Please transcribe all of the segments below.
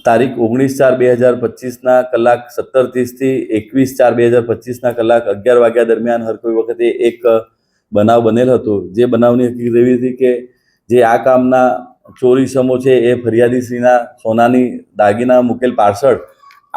તારીખ 19/4/2025 કલાક 17:30 થી 21/4/2025 કલાક 11 વાગ્યા દરમિયાન હર કોઈ વખતે એક બનાવ બનેલ હતો। જે બનાવની હકીકત એવી હતી કે જે આ કામના ચોરી ઇસમો છે એ ફરિયાદીશ્રીના સોનાની દાગીના મૂકેલ પાર્સલ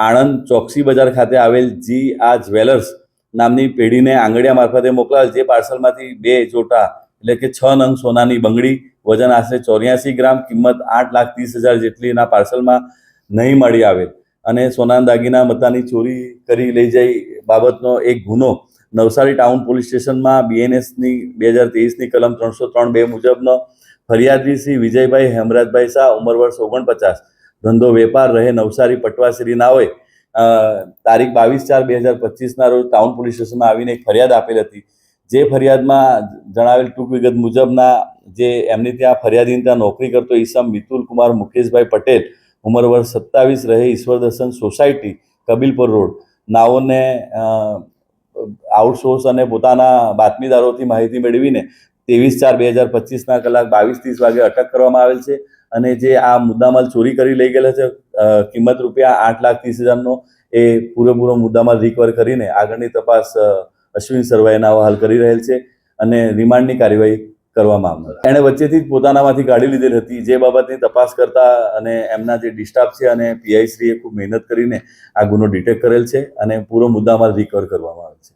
આણંદ ચોકસી બજાર ખાતે આવેલ GR જ્વેલર્સ નામની પેઢીને આંગડિયા મારફતે મોકલાવેલ। જે પાર્સલમાંથી 2 જોટા એટલે કે 6 નંગ સોનાની બંગડી વજન આશરે 84 ગ્રામ કિંમત 8,30,000 જેટલીના પાર્સલમાં નહીં મળી આવેલ અને સોનાના દાગીના મતાની ચોરી કરી લઈ જઈ બાબતનો એક ગુનો નવસારી ટાઉન પોલીસ સ્ટેશનમાં BNSની 2023ની કલમ 303(2) મુજબનો ફરિયાદી શ્રી વિજયભાઈ હેમરાજભાઈ શાહ ઉંમર વર્ષ 49 ધંધો વેપાર રહે નવસારી પટવાશ્રી નાઓએ તારીખ 22/4/2025 રોજ ટાઉન પોલીસ સ્ટેશનમાં આવીને એક ફરિયાદ આપેલ હતી। જે ફરિયાદમાં જણાવેલ ટૂંક વિગત મુજબના જે એમની ત્યાં ફરિયાદીની ત્યાં નોકરી કરતો ઈસમ મિતુલ કુમાર મુકેશભાઈ પટેલ ઉંમર વર્ષ 27 રહે ઈશ્વર દર્શન સોસાયટી કબીલપુર રોડ નાઓને આઉટસોર્સ અને પોતાના બાતમીદારોથી માહિતી મેળવીને 23/4/2025 કલાક 22:30 વાગે અટક કરવામાં આવેલ છે અને જે આ મુદ્દામાલ ચોરી કરી લઈ ગયેલા છે કિંમત રૂપિયા 8,30,000નો એ પૂરેપૂરો મુદ્દામાલ રિકવર કરીને આગળની તપાસ અશ્વિન સરવાઈના હાલ કરી રહેલ છે અને રિમાન્ડની કાર્યવાહી કરવામાં આવનાર। એણે વચ્ચેથી જ પોતાનામાંથી ગાડી લીધેલ હતી, જે બાબતની તપાસ કરતા અને એમના જે ડિસ્ટાફ છે અને PI શ્રીએ ખૂબ મહેનત કરીને આ ગુનો ડિટેક્ટ કરેલ છે અને પૂરો મુદ્દામાલ રિકવર કરવામાં આવે છે।